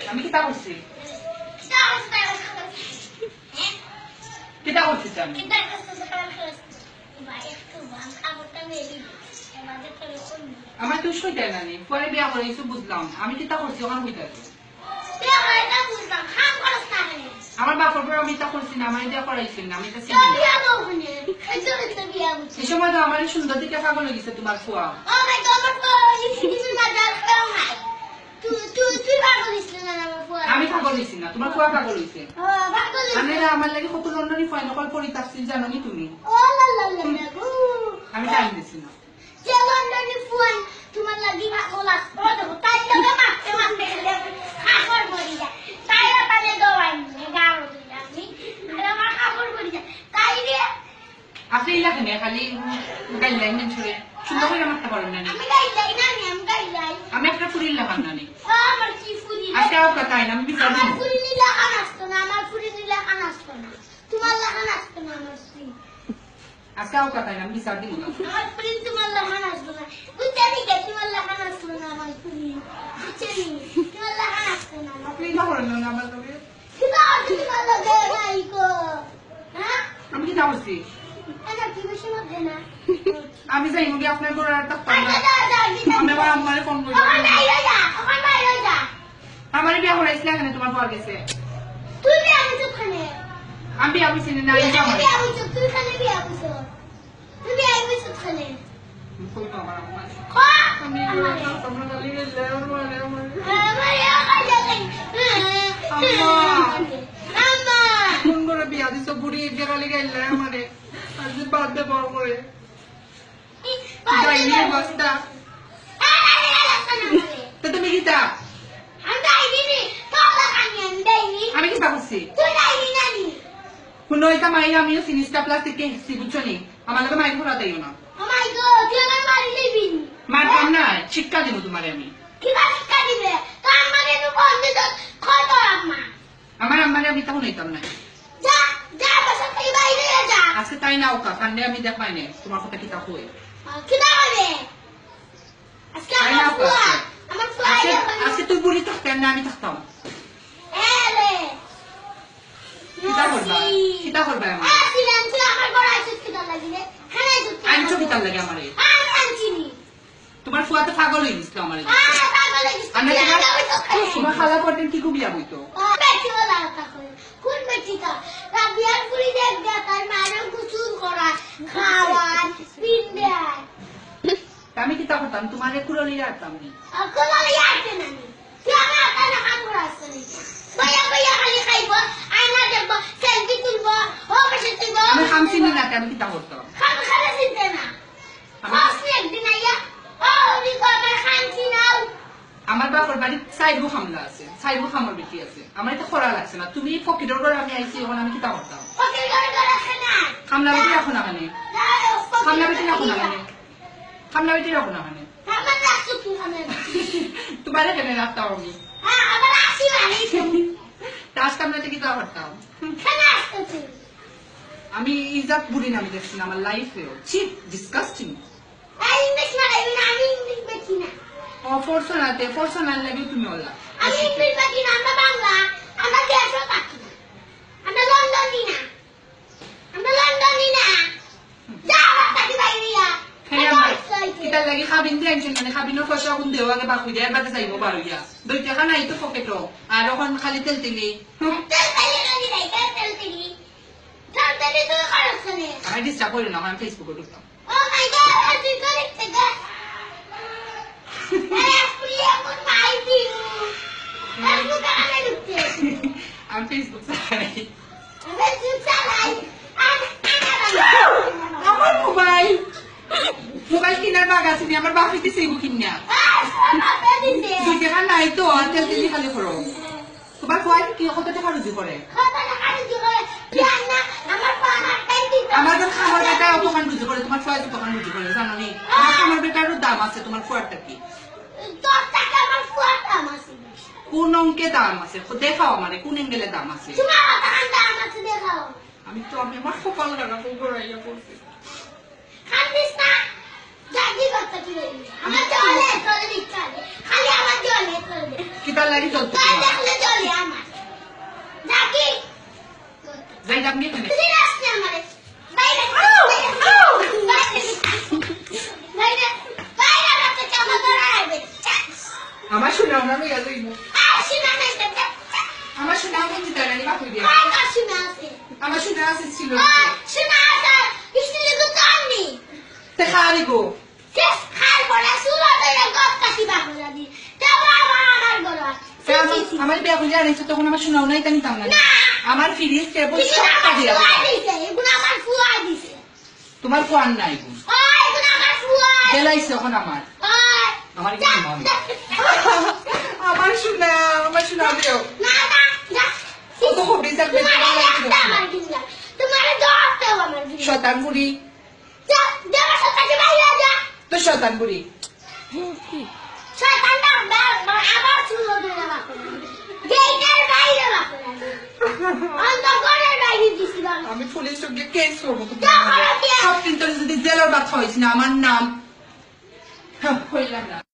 আমি কিতা করছি কিতা করছিস আমি আমার তুই সই দেয় নানি পরে বিয়া করে এসে বুঝলাম আমি কিতা করছি ওখানে হইতে আমার বাপর পরে আমি তা করছি না আমার এটা করাইছি না আমি এটা এই সময় তো আমার সুন্দর দিকে পাগল হয়ে গেছে তোমার ফুয়া আমি পাগল হয়েছি না তোমার ফুয়া পাগল হয়েছে আমার লাগে কত লন্ডনী ফাইন কল পড়ি তাসছিল জানো নি তুমি আমি টাইম দিছি না তোমার লাগি পাগল আছে তাই লাগে মারতে মারতে খাবার মরি যায় তাই তালে দওয়াই গাড়ো দিলামি আমার খাবার মরি যায় তাই রে আপনি লাগে না খালি গাইলাই মেন ছড়ে সুন্দর করে মারতে পারেন না আমি গাইলাই না আমি গাইলাই আমি একটা ফুরিল লাগান না আমার কি ফুরি আজকে আর কথা না আমি বিচার আমার ফুরি নিলা খান আসতো না আমার ফুরি নিলা খান আসতো না তোমার লাগান আসতো না আমার ফুরি আজকে আর কথা না আমি বিচার দিব না আমার ফুরি তোমার লাগান আসতো না বুঝছনি কে তোমার লাগান আসতো না আমার ফুরি বুঝছনি তোমার লাগান আসতো না আপনি না করেন না আমার তবে কিবা তোমার লাগে নাই কো হ্যাঁ আমি কি দাওছি ana কি বেশি মধ্যে না আমি যাই মুগে আপনার ঘরে আর থাকতাম না আচ্ছা যা আমি আবার আমারে ফোন করি ওখানে বাইরে যা ওখানে বাইরে যা আমারে বিয়া করাইছিল এখানে তোমার পর গেছে তুই বিয়া হইছিস ওখানে আমি বিয়া হইছি না তুই এই এখানে আমার বিয়া হইছিস তুই এখানে বিয়া হইছিস তুই বিয়া হইছিস ওখানে কই তো আমার খা আমি তোমরা গালি গেলে আমার আমার ইয়া কাজে আম্মা ফোন করে বিয়া দিছো বুড়ি এর গালি গেলে আমারে আজ বাদ দে বড় করে যাই নিয়ে বস্তা তো তুমি কিতা আমি কিতা করছি শুনো এটা মাই আমিও সিনিস্টা প্লাস্টিকে হেসছি বুঝছো নি আমার লগে মাইক ঘোরা দিও না মারতাম না শিক্ষা দিব তোমারে আমি আমার আম্মারে আমি তখন হইতাম না আজকে তাই না ওকা কান্দে আমি দেখাই নে তোমার কথা কিতা কই আজকে তুই বুড়ি থাকতে না আমি থাকতাম কিতা করবা আমি আনছো কিতার লাগে আমারে তোমার ফুয়া তো পাগল হয়ে গেছিল আমারে তোমার খালা পড়তেন কি কুবিয়া বইতো কোন বেটিটা রাবিয়ার পুরি দেখ তার মায়ের কুচুর করা খাওয়া পিন্ডে আমি কিতা করতাম তোমারে কুড়লি রাখতাম নি কুড়লি রাখতে না তুই আমার কানে কাম করাছ নি বয়া বয়া খালি খাইব আয়না দেখব সেলফি তুলব ও বসে তুলব আমি খামছি না আমি কিতা করতাম খাম খালে চিনতে না আসলে একদিন আইয়া ও নি কবে খামছি নাও আমার বাবার বাড়ি সাইবু খামলা আছে সাইবু খামর বেটি আছে আমার এটা করা লাগছে না তুমি ফকিরের ঘরে আমি আইছি এখন আমি কিতা করতাম ফকির ঘরে ঘরে খানা খামলা বেটি রাখো না মানে খামলা বেটি রাখো না মানে খামলা বেটি রাখো না মানে আমার রাখছো কি খানা তোমার কেন রাখতাম আমি হ্যাঁ আবার আসি মানে তাস কামলাতে কিতা করতাম খানা আসছে আমি ইজাত বুড়ি নামি দেখছি না আমার লাইফেও চিপ ডিসকাস্টিং এই ইংলিশ মারাইবি না আমি ইংলিশ বেশি না ও ফোরসোনাল লাগে তুমি ওলা আমি ইংলিশ বেশি না আমরা বাংলা আমরা দেশও থাকি না আমরা লন্ডনই না যা বাকি বাইরিয়া কিতার লাগে খাবিন টেনশন মানে খাবিনের পয়সা কোন দেওয়া আগে বাকি দেয় বাদে যাইব পারো ইয়া 2 টাকা নাই তো পকেটও আর এখন খালি তেল তেলি আমি ডিস্টার্ব করি না আমি ফেসবুকে ঢুকতাম Oh my god, I did not expect আমি ফেসবুক চালাই আমার মোবাইল কিনার বাগ আছে আমার বাপি দিছে কিনা 2 টাকা নাই তো তেল তেলি খালি করো তোমার কয় কি কত টাকা রুজি করে আমার তো খাবার বেটা দোকান রুজি করে তোমার ছয় দোকান রুজি করে জানো নি আমার খাবার বেটারও দাম আছে তোমার ফুয়ারটা কি কোন অঙ্কে দাম আছে দেখাও মানে কোন এঙ্গেলে দাম আছে আমি তো আমি আমার কপাল লাগা গোড়াইয়া করছি কিতা তোমার লাগি চলতে তাই দেখলে চলে আমার জাকি যাই আপনি এখানে তুই আসছে আমারে বাইরে বাইরে বাইরে রাতে চামা ধরে আইবে আমার শোনাও না আমি যাইব আসি না না আমার শোনাও কিন্তু তারানি বাপ দিয়া আই কাশি না আছে আমার শোনা আছে ছিল শোনা আছে কিসলে তো কামনি তে খারি গো শেষ খাল বড় সুরা দইরা গপ কাটি বাবু দাদি তারপর আমার গলা আমার বিয়া করে আনিস তখন আমার শোনাও নাই তাই নিতাম না আমার ফিরিস কেবল সবটা দিয়া এগুলো আমার ফুয়া দিছে তোমার কোয়ান নাই গো ওই এগুলো আমার ফুয়া গেলাইছে এখন আমার ওই আমার কি মন আমার শোনা দিও না না না ও তো খুব রিজার্ভ করে আমার গিলা তোমার দোস্ত আমার গিলা শয়তান বুড়ি যা দেবা সতাকে বাইরে যা তো শয়তান বুড়ি শয়তান না আবার শুরু করে রাখো গেটের বাইরে রাখো অন্ধকারের বাইরে দিছি বাবা আমি পুলিশ সঙ্গে কেস করবো যা করো কি সব কিন্তু যদি জেলার বাচ্চা হয়েছে না আমার নাম হইলাম না